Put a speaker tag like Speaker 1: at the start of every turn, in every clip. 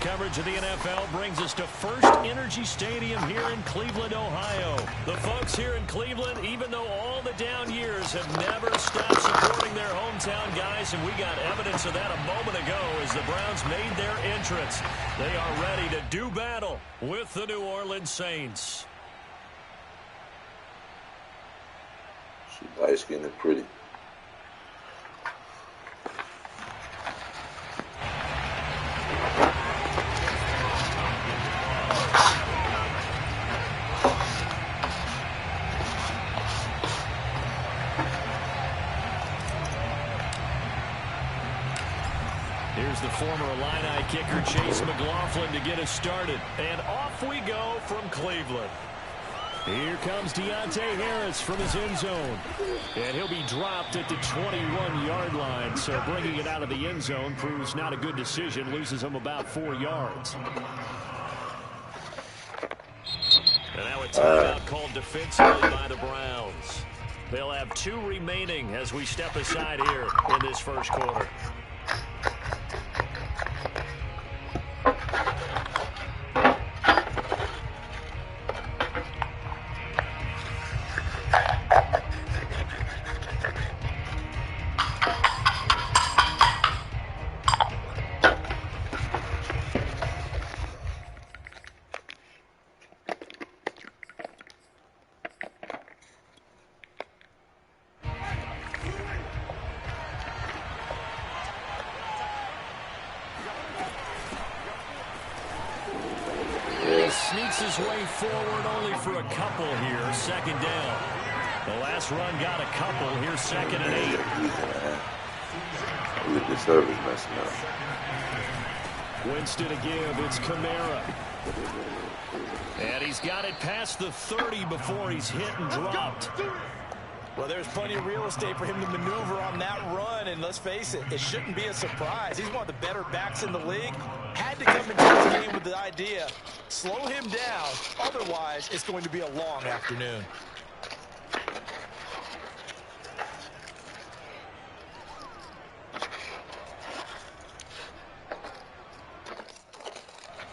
Speaker 1: coverage of the NFL brings us to First Energy Stadium here in Cleveland, Ohio. The folks here in Cleveland, even though all the down years, have never stopped supporting their hometown guys, and we got evidence of that a moment ago as the Browns made their entrance. They are ready to do battle with the New Orleans Saints.
Speaker 2: She's light-skinned and pretty.
Speaker 1: Here's the former Illini kicker, Chase McLaughlin, to get us started. And off we go from Cleveland. Here comes Deontay Harris from his end zone. And he'll be dropped at the 21-yard line. So bringing it out of the end zone proves not a good decision. Loses him about 4 yards. And now a timeout called defensively by the Browns. They'll have 2 remaining as we step aside here in this first quarter. Sneaks his way forward only for a couple here. Second down. The last run got a couple. Here's 2nd and 8.
Speaker 2: Look at service messing up.
Speaker 1: Winston to give. It's Kamara. And he's got it past the 30 before he's hit and dropped.
Speaker 3: Well, there's plenty of real estate for him to maneuver on that run, and let's face it, it shouldn't be a surprise. He's one of the better backs in the league. Had to come into this game with the idea, slow him down, otherwise it's going to be a long afternoon.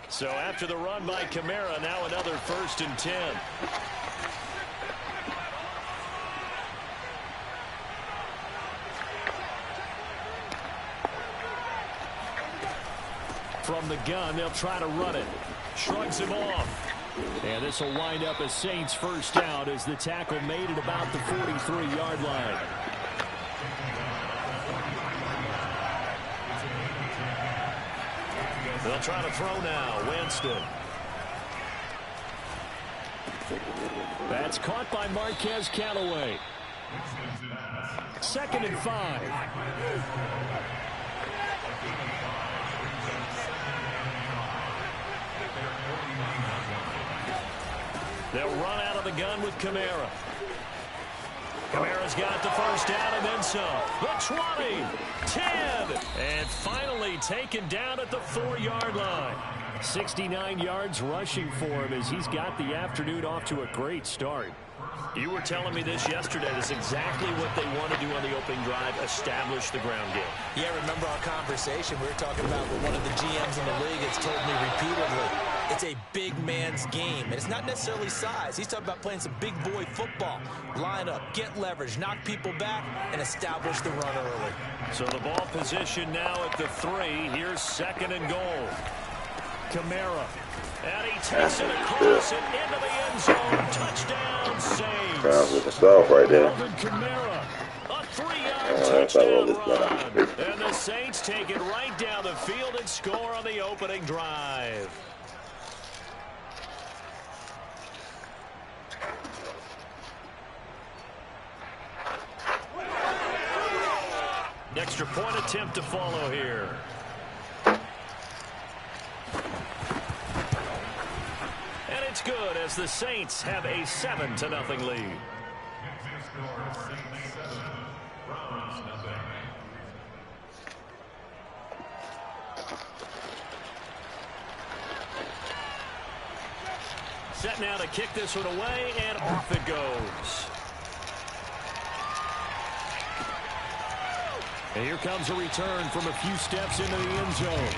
Speaker 1: So after the run by Kamara, now another 1st and 10. From the gun, they'll try to run it. Shrugs him off. And this will wind up a Saints first down as the tackle made at about the 43-yard line. They'll try to throw now. Winston. That's caught by Marquez Callaway. 2nd and 5. They'll run out of the gun with Kamara. Kamara's got the first down and then some. The 20, 10, and finally taken down at the 4-yard line. 69 yards rushing for him as he's got the afternoon off to a great start. You were telling me this yesterday. That's exactly what they want to do on the opening drive, establish the ground game.
Speaker 3: Yeah, remember our conversation we were talking about with one of the GMs in the league has told me repeatedly, it's a big man's game, and it's not necessarily size. He's talking about playing some big boy football. Line up, get leverage, knock people back, and establish the run early.
Speaker 1: So the ball position now at the 3. Here's 2nd and goal. Kamara. And he takes it across and into the end zone. Touchdown, Saints.
Speaker 2: Browns with the stuff right there.
Speaker 1: Kamara, a 3-yard touchdown run. And the Saints take it right down the field and score on the opening drive. Extra point attempt to follow here. And it's good as the Saints have a 7-0 lead. Set now to kick this one away, and off it goes. And here comes a return from a few steps into the end zone.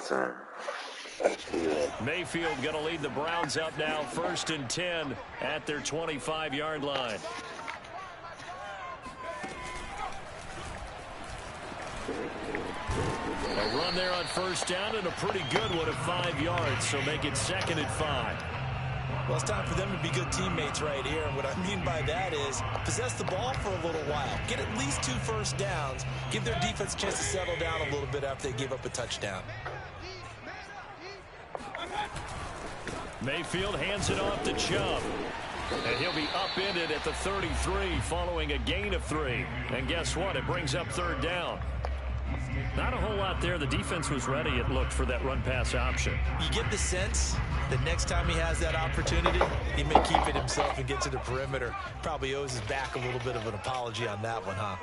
Speaker 2: time.
Speaker 1: Mayfield going to lead the Browns up now, 1st and 10 at their 25-yard line. A run there on 1st down and a pretty good one of 5 yards, so make it 2nd and 5.
Speaker 3: Well, it's time for them to be good teammates right here. And what I mean by that is possess the ball for a little while. Get at least 2 first downs. Give their defense a chance to settle down a little bit after they give up a touchdown.
Speaker 1: Mayfield hands it off to Chubb. And he'll be upended at the 33 following a gain of 3. And guess what? It brings up 3rd down. Not a whole lot there. The defense was ready, it looked, for that run-pass option.
Speaker 3: You get the sense that next time he has that opportunity, he may keep it himself and get to the perimeter. Probably owes his back a little bit of an apology on that one, huh?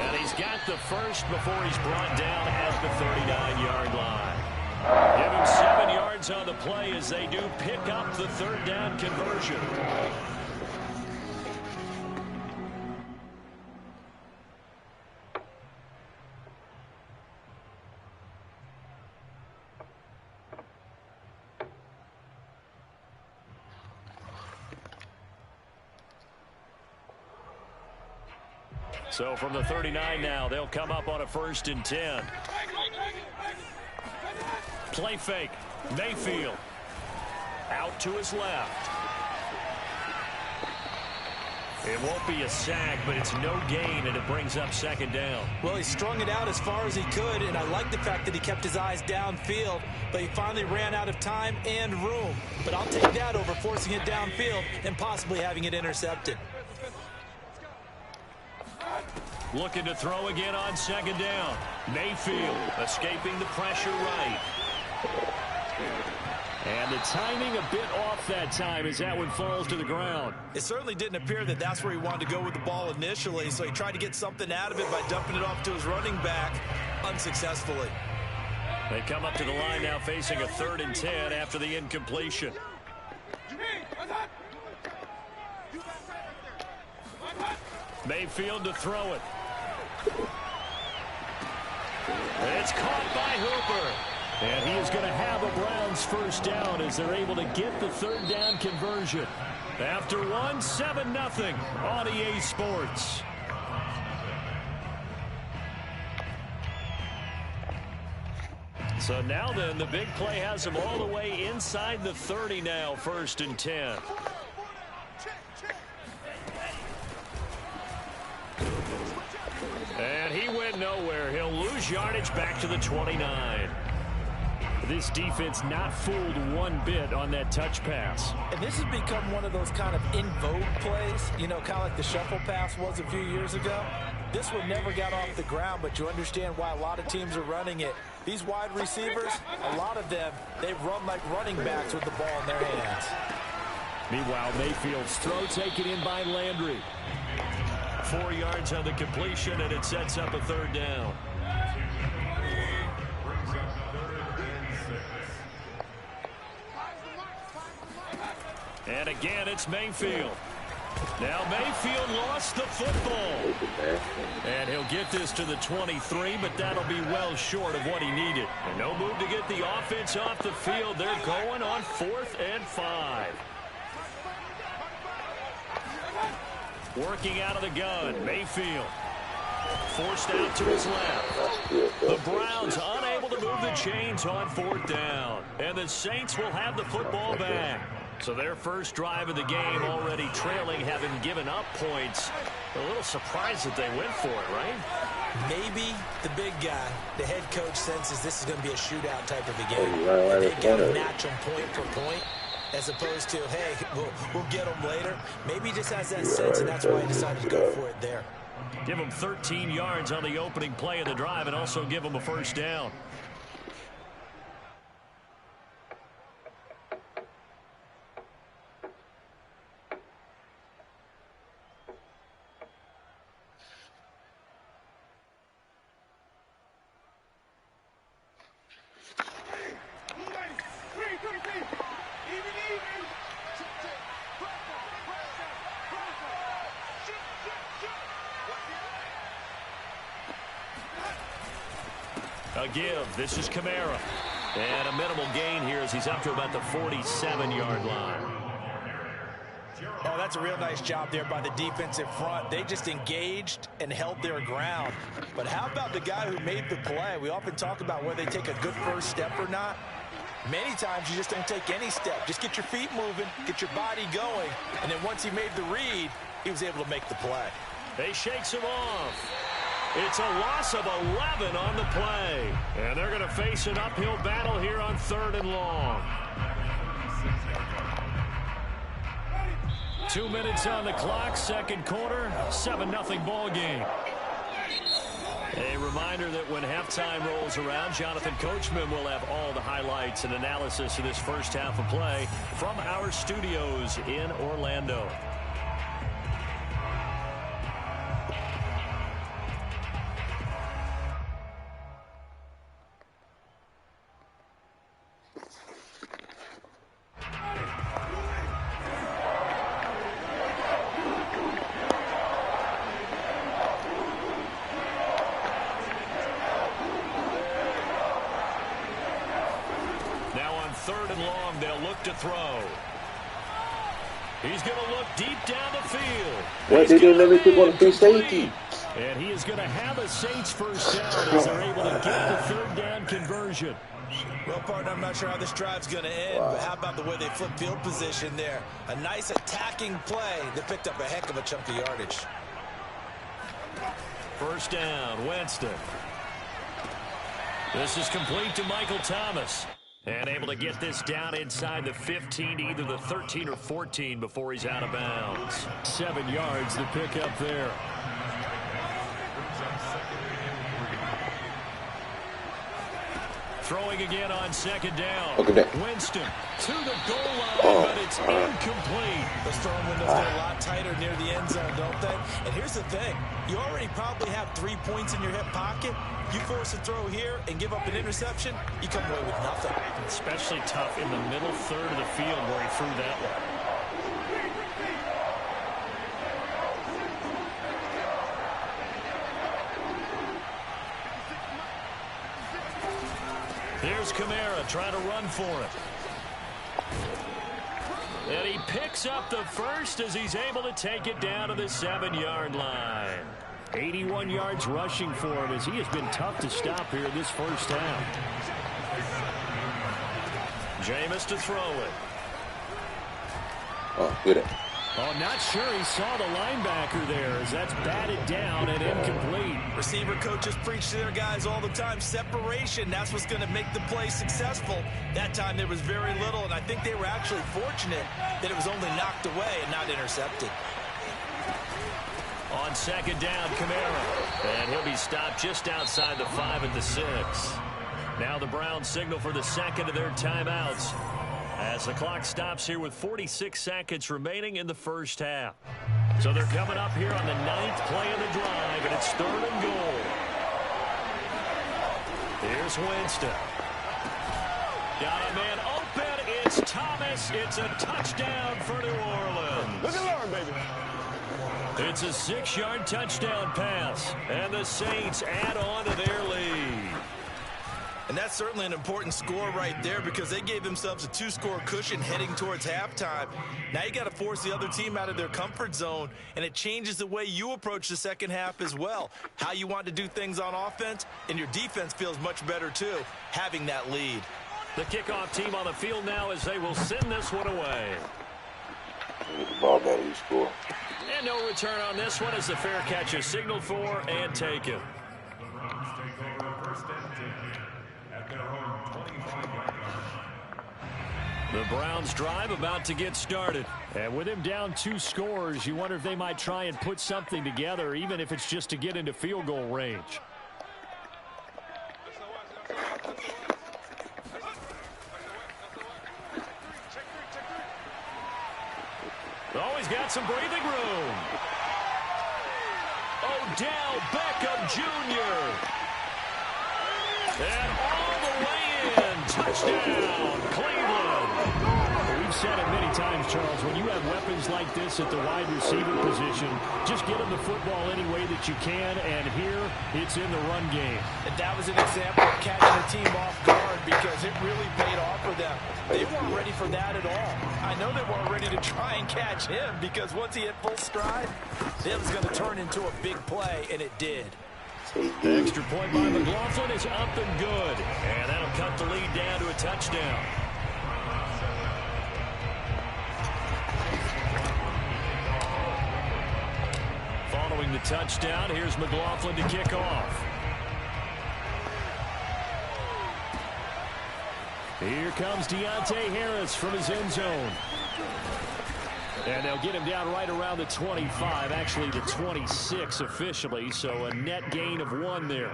Speaker 1: And he's got the first before he's brought down at the 39-yard line. Give him 7 yards on the play as they do pick up the 3rd down conversion. So from the 39 now, they'll come up on a 1st and 10. Play fake. Mayfield. Out to his left. It won't be a sack, but it's no gain, and it brings up 2nd down.
Speaker 3: Well, he strung it out as far as he could, and I like the fact that he kept his eyes downfield, but he finally ran out of time and room. But I'll take that over forcing it downfield and possibly having it intercepted.
Speaker 1: Looking to throw again on 2nd down. Mayfield escaping the pressure right. And the timing a bit off that time as that one falls to the ground.
Speaker 3: It certainly didn't appear that that's where he wanted to go with the ball initially, so he tried to get something out of it by dumping it off to his running back unsuccessfully.
Speaker 1: They come up to the line now facing a 3rd and 10 after the incompletion. Mayfield to throw it. It's caught by Hooper. And he is going to have a Browns 1st down as they're able to get the 3rd down conversion. After 7-0 on EA Sports. So now then, the big play has them all the way inside the 30 now, 1st and 10. And he went nowhere. He'll lose yardage back to the 29. This defense not fooled one bit on that touch pass.
Speaker 3: And this has become one of those kind of in vogue plays, you know, kind of like the shuffle pass was a few years ago. This one never got off the ground, but you understand why a lot of teams are running it. These wide receivers, a lot of them, they run like running backs with the ball in their hands.
Speaker 1: Meanwhile, Mayfield's throw taken in by Landry. 4 yards on the completion, and it sets up a 3rd down. And again, it's Mayfield. Now Mayfield lost the football. And he'll get this to the 23, but that'll be well short of what he needed. And no move to get the offense off the field. They're going on 4th and 5. Working out of the gun, Mayfield. Forced out to his left. The Browns unable to move the chains on 4th down. And the Saints will have the football back. So their first drive of the game already trailing, having given up points. A little surprised that they went for it, right?
Speaker 3: Maybe the big guy, the head coach, senses this is going to be a shootout type of a game. And they've got to match them point for point, as opposed to, hey, we'll get them later. Maybe he just has that sense, and that's why he decided to go for it there.
Speaker 1: Give him 13 yards on the opening play of the drive and also give him a 1st down. A give. This is Kamara. And a minimal gain here as he's up to about the 47-yard line.
Speaker 3: Oh, that's a real nice job there by the defensive front. They just engaged and held their ground. But how about the guy who made the play? We often talk about whether they take a good first step or not. Many times you just don't take any step. Just get your feet moving, get your body going, and then once he made the read, he was able to make the play.
Speaker 1: They shakes him off. It's a loss of 11 on the play. And they're going to face an uphill battle here on 3rd and long. 2 minutes on the clock, second quarter, 7-0 ball game. A reminder that when halftime rolls around, Jonathan Coachman will have all the highlights and analysis of this first half of play from our studios in Orlando. To throw. He's going to look deep down the field.
Speaker 2: What they didn't let me pick on the free safety.
Speaker 1: And he is going to have a Saints first down as they're able to get the 3rd down conversion.
Speaker 3: Well, partner, I'm not sure how this drive's going to end, but how about the way they flip field position there? A nice attacking play that picked up a heck of a chunk of yardage.
Speaker 1: First down, Winston. This is complete to Michael Thomas. And able to get this down inside the 15 to either the 13 or 14 before he's out of bounds. 7 yards to pick up there. Throwing again on second down. Winston to the goal line, but it's incomplete.
Speaker 3: Those throwing windows get a lot tighter near the end zone, don't they? And here's the thing. You already probably have 3 points in your hip pocket. You force a throw here and give up an interception, you come away with nothing.
Speaker 1: Especially tough in the middle third of the field where he threw that one. Here's Kamara trying to run for it. And he picks up the first as he's able to take it down to the 7-yard line. 81 yards rushing for him as he has been tough to stop here in this first half. Jameis to throw it.
Speaker 2: Oh, good.
Speaker 1: Oh, not sure he saw the linebacker there as that's batted down and incomplete.
Speaker 3: Receiver coaches preach to their guys all the time. Separation, that's what's going to make the play successful. That time there was very little, and I think they were actually fortunate that it was only knocked away and not intercepted.
Speaker 1: On second down, Kamara. And he'll be stopped just outside the 5 at the 6. Now the Browns signal for the second of their timeouts as the clock stops here with 46 seconds remaining in the first half. So they're coming up here on the 9th play of the drive, and it's 3rd and goal. Here's Winston. Got a man open. It's Thomas. It's a touchdown for New Orleans.
Speaker 4: Look at Lord, baby.
Speaker 1: It's a 6-yard touchdown pass, and the Saints add on to their lead.
Speaker 3: And that's certainly an important score right there because they gave themselves a 2-score cushion heading towards halftime. Now you got to force the other team out of their comfort zone, and it changes the way you approach the second half as well. How you want to do things on offense, and your defense feels much better too, having that lead.
Speaker 1: The kickoff team on the field now as they will send this one away.
Speaker 2: Get the ball back, you score.
Speaker 1: And no return on this one as the fair catch is signaled for and taken. The Browns drive about to get started. And with him down 2 scores, you wonder if they might try and put something together, even if it's just to get into field goal range. Oh, he's got some breathing room. Odell Beckham Jr. And all the way in. Touchdown, Cleveland. we've said it many times, Charles, when you have weapons like this at the wide receiver position, just get them the football any way that you can, and here it's in the run game.
Speaker 3: And that was an example of catching the team off guard because it really paid off for them. They weren't ready for that at all. I know they weren't ready to try and catch him because once he hit full stride, it was going to turn into a big play, and it did.
Speaker 1: The extra point by McLaughlin is up and good, and that'll cut the lead down to a touchdown. Following the touchdown, here's McLaughlin to kick off. Here comes Deontay Harris from his end zone. And they'll get him down right around the 25, actually the 26 officially, so a net gain of 1 there.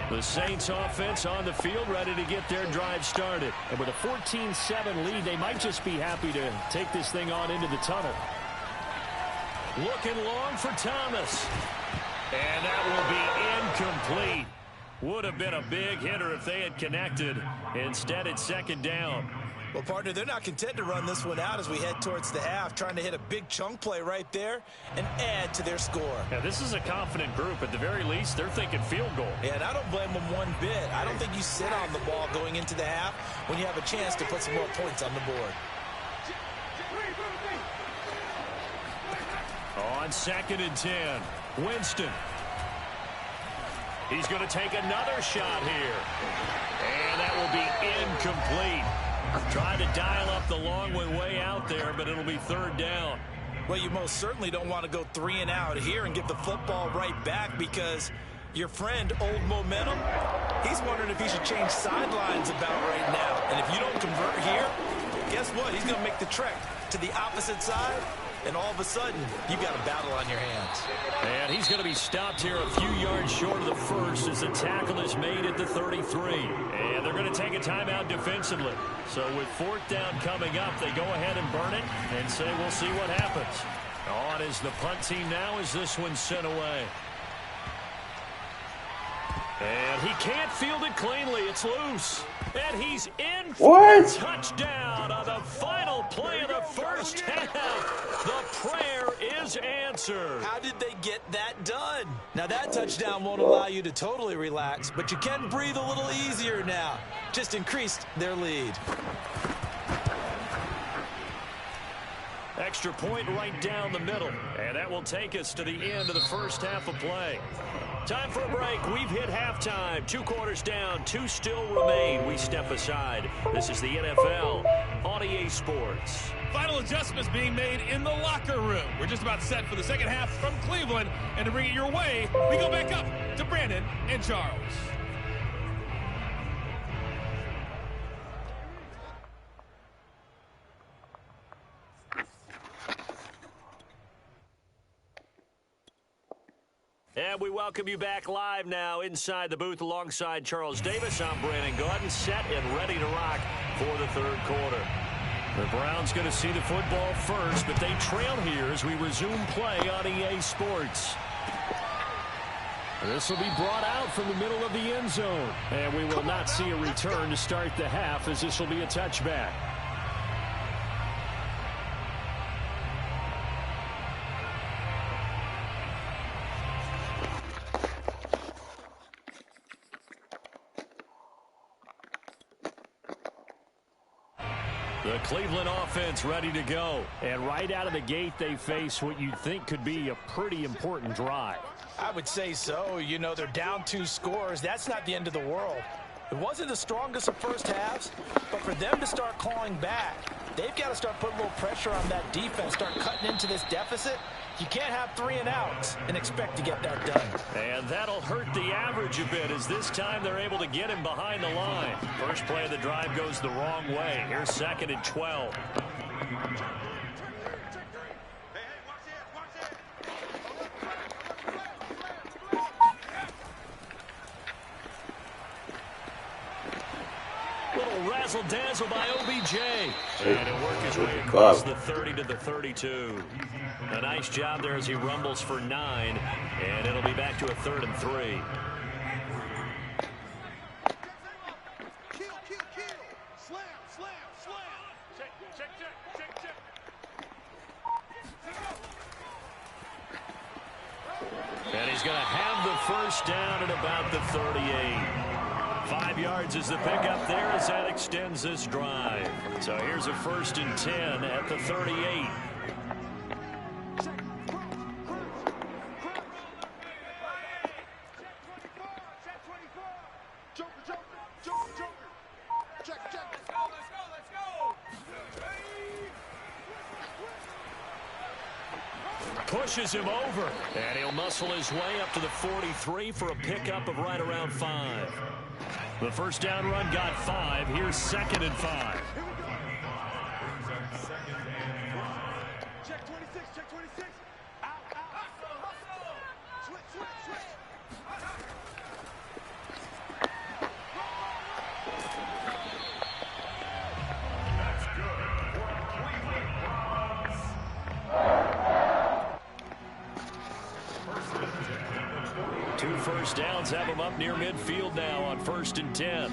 Speaker 1: The Saints offense on the field, ready to get their drive started. And with a 14-7 lead, they might just be happy to take this thing on into the tunnel. Looking long for Thomas. And that will be incomplete. Would have been a big hitter if they had connected. Instead, it's second down.
Speaker 3: Well, partner, they're not content to run this one out as we head towards the half, trying to hit a big chunk play right there and add to their score.
Speaker 1: Yeah, this is a confident group. At the very least, they're thinking field goal.
Speaker 3: Yeah, and I don't blame them one bit. I don't think you sit on the ball going into the half when you have a chance to put some more points on the board.
Speaker 1: On 2nd and 10, Winston. He's going to take another shot here. And that will be incomplete. Tried to dial up the long one way out there, but it'll be 3rd down.
Speaker 3: Well, you most certainly don't want to go 3 and out here and get the football right back because your friend, Old Momentum, he's wondering if he should change sidelines about right now. And if you don't convert here, guess what? He's going to make the trek to the opposite side, and all of a sudden, you've got a battle on your hands.
Speaker 1: And he's going to be stopped here a few yards short of the first as the tackle is made at the 33. And they're going to take a timeout defensively. So with 4th down coming up, they go ahead and burn it and say we'll see what happens. On is the punt team now as this one's sent away. And he can't field it cleanly. It's loose. And he's in for a touchdown on the final play of the first half. The prayer is answered.
Speaker 3: How did they get that done? Now, that touchdown won't allow you to totally relax, but you can breathe a little easier now. Just increased their lead.
Speaker 1: Extra point right down the middle. And that will take us to the end of the first half of play. Time for a break. We've hit halftime. 2 quarters down. 2 still remain. We step aside. This is the NFL on EA Sports.
Speaker 4: Final adjustments being made in the locker room. We're just about set for the second half from Cleveland. And to bring it your way, we go back up to Brandon and Charles.
Speaker 1: And we welcome you back live now inside the booth alongside Charles Davis. I'm Brandon Gaudin, set and ready to rock for the 3rd quarter. The Browns going to see the football first, but they trail here as we resume play on EA Sports. This will be brought out from the middle of the end zone. And we will not see a return to start the half as this will be a touchback. The Cleveland offense ready to go. And right out of the gate, they face what you'd think could be a pretty important drive.
Speaker 3: I would say so. You know, they're down 2 scores. That's not the end of the world. It wasn't the strongest of first halves, but for them to start clawing back, they've got to start putting a little pressure on that defense, start cutting into this deficit. You can't have 3 and outs and expect to get that done.
Speaker 1: And that'll hurt the average a bit as this time they're able to get him behind the line. First play of the drive goes the wrong way. Here's 2nd and 12. Little razzle-dazzle by OBJ. And it'll work his way across the 30 to the 32. A nice job there as he rumbles for 9. And it'll be back to a 3rd and 3. first down at about the 38. 5 yards is the pickup there as that extends this drive. So here's a 1st and 10 at the 38. Pushes him over, and he'll muscle his way up to the 43 for a pickup of right around 5. The first down run got 5. Here's 2nd and 5.
Speaker 5: Check 26, check 26. Switch.
Speaker 1: Two first downs have him up near midfield now on 1st and 10.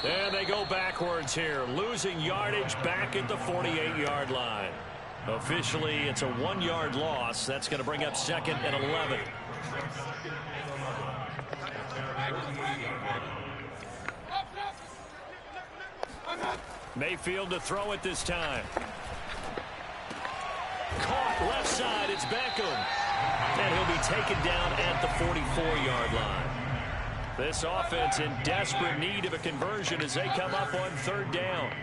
Speaker 1: And they go backwards here, losing yardage back at the 48-yard line. Officially, it's a 1-yard loss. That's going to bring up 2nd and 11. Mayfield to throw it this time. Caught left side. It's Beckham. And he'll be taken down at the 44-yard line. This offense in desperate need of a conversion as they come up on 3rd down.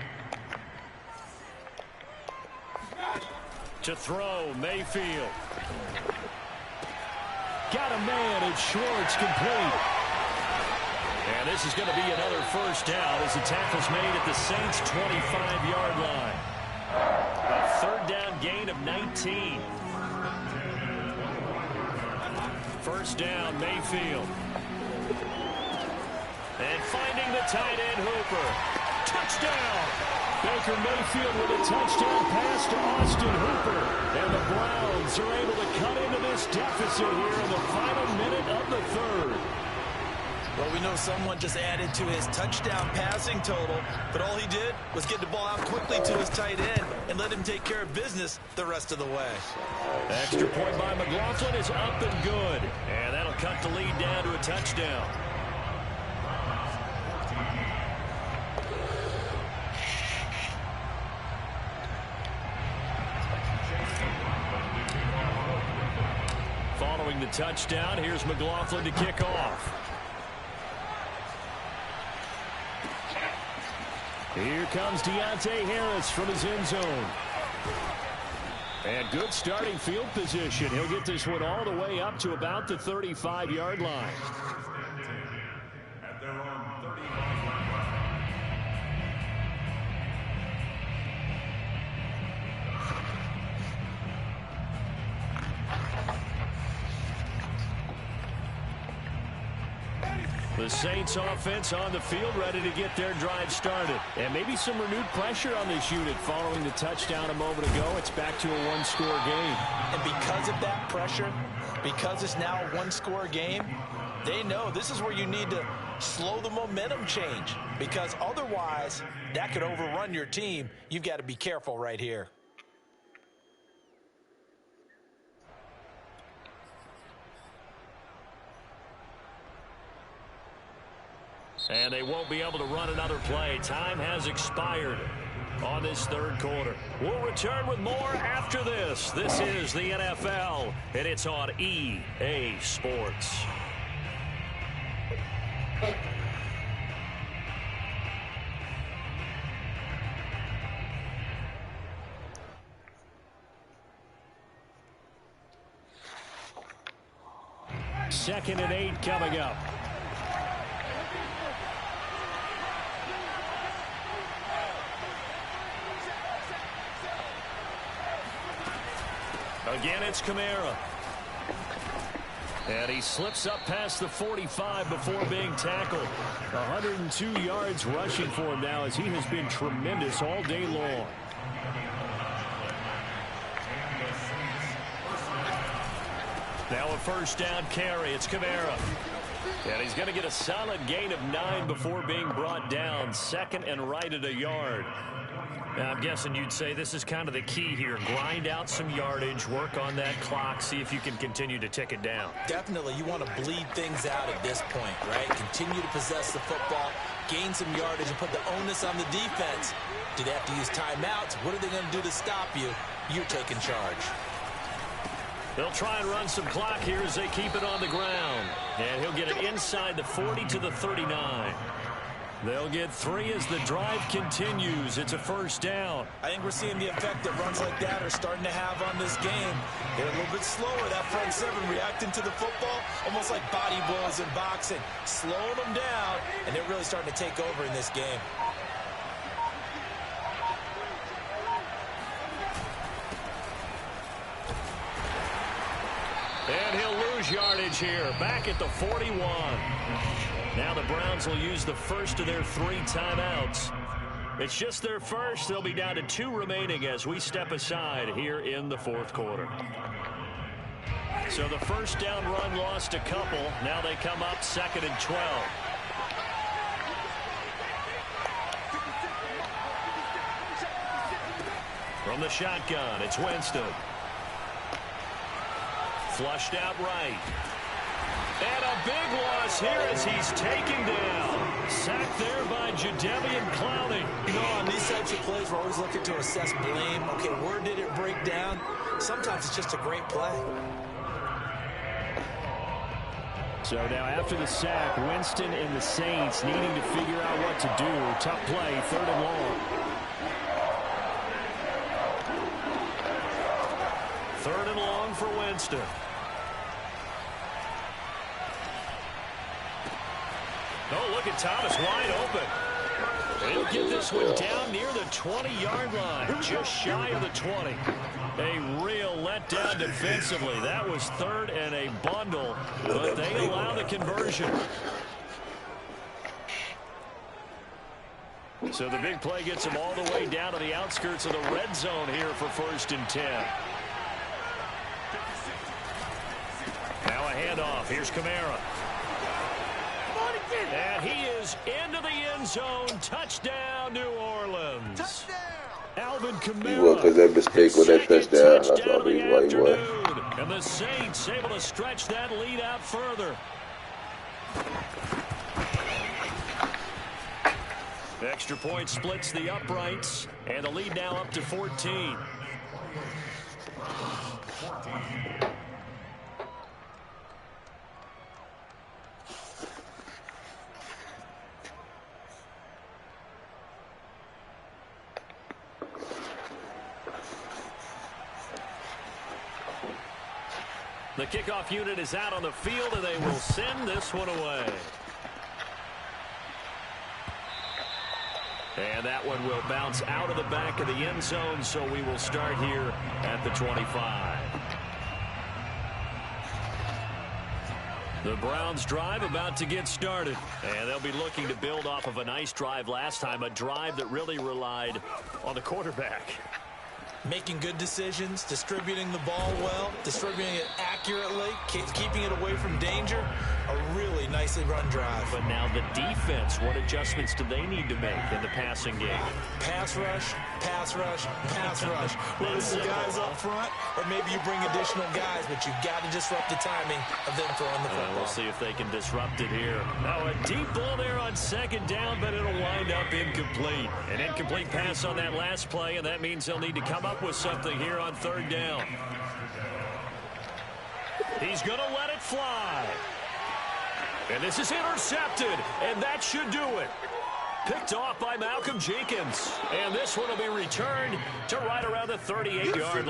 Speaker 1: To throw, Mayfield. Got a man, it's Schwartz, complete. And this is going to be another first down as the tackle's made at the Saints' 25-yard line. A 3rd down gain of 19. First down, Mayfield. And finding the tight end, Hooper. Touchdown! Baker Mayfield with a touchdown pass to Austin Hooper. And the Browns are able to cut into this deficit here in the final minute of the 3rd.
Speaker 3: Well, we know someone just added to his touchdown passing total, but all he did was get the ball out quickly to his tight end and let him take care of business the rest of the way.
Speaker 1: Extra point by McLaughlin is up and good. And that'll cut the lead down to a touchdown. Following the touchdown, here's McLaughlin to kick off. Here comes Deontay Harris from his end zone. And good starting field position. He'll get this one all the way up to about the 35-yard line. The Saints offense on the field ready to get their drive started. And maybe some renewed pressure on this unit following the touchdown a moment ago. It's back to a one-score game.
Speaker 3: And because of that pressure, because it's now a one-score game, they know this is where you need to slow the momentum change. Because otherwise, that could overrun your team. You've got to be careful right here.
Speaker 1: And they won't be able to run another play. Time has expired on this 3rd quarter. We'll return with more after this. This is the NFL, and it's on EA Sports. Second and 8 coming up. Again, it's Kamara. And he slips up past the 45 before being tackled. 102 yards rushing for him now as he has been tremendous all day long. Now a first down carry. It's Kamara. And he's going to get a solid gain of 9 before being brought down. Second and right at a yard. Now, I'm guessing you'd say this is kind of the key here. Grind out some yardage, work on that clock, see if you can continue to tick it down.
Speaker 3: Definitely, you want to bleed things out at this point, right? Continue to possess the football, gain some yardage, and put the onus on the defense. Do they have to use timeouts? What are they going to do to stop you? You're taking charge.
Speaker 1: They'll try and run some clock here as they keep it on the ground. And he'll get it inside the 40 to the 39. They'll get 3 as the drive continues. It's a first down.
Speaker 3: I think we're seeing the effect that runs like that are starting to have on this game. They're a little bit slower, that front 7 reacting to the football, almost like body blows in boxing. Slowing them down, and they're really starting to take over in this game.
Speaker 1: And he'll lose yardage here, back at the 41. Now the Browns will use the first of their 3 timeouts. It's just their first. They'll be down to 2 remaining as we step aside here in the 4th quarter. So the first down run lost a couple. Now they come up 2nd and 12. From the shotgun, it's Winston. Flushed out right. And a big loss here as he's taken down. Sacked there by Jadeveon Clowney.
Speaker 3: You know, on these types of plays, we're always looking to assess blame. Okay, where did it break down? Sometimes it's just a great play.
Speaker 1: So now after the sack, Winston and the Saints needing to figure out what to do. Tough play, 3rd and long. 3rd and long for Winston. Oh, look at Thomas wide open. He'll get this one down near the 20-yard line, just shy of the 20. A real letdown defensively. That was 3rd and a bundle, but they allow the conversion. So the big play gets them all the way down to the outskirts of the red zone here for 1st and 10. Now a handoff. Here's Kamara. And he is into the end zone. Touchdown, New Orleans. Touchdown. Alvin Kamara.
Speaker 2: He won because that mistake with that touchdown. That's all the reason why he won.
Speaker 1: And the Saints able to stretch that lead out further. Extra point splits the uprights. And the lead now up to 14. The kickoff unit is out on the field, and they will send this one away. And that one will bounce out of the back of the end zone, so we will start here at the 25. The Browns drive about to get started, and they'll be looking to build off of a nice drive last time, a drive that really relied on the quarterback.
Speaker 3: Making good decisions, distributing the ball well, distributing it accurately, keeping it away from danger. A really nicely run drive.
Speaker 1: But now the defense, what adjustments do they need to make in the passing game?
Speaker 3: Pass rush, pass rush, pass rush. Whether it's the guys up front or maybe you bring additional guys, but you've got to disrupt the timing of them throwing the football.
Speaker 1: We'll see if they can disrupt it here. Now a deep ball there on 2nd down, but it'll wind up incomplete. An incomplete pass on that last play, and that means they'll need to come up with something here on 3rd down. He's going to let it fly. And this is intercepted, and that should do it. Picked off by Malcolm Jenkins. And this one will be returned to right around the 38-yard line.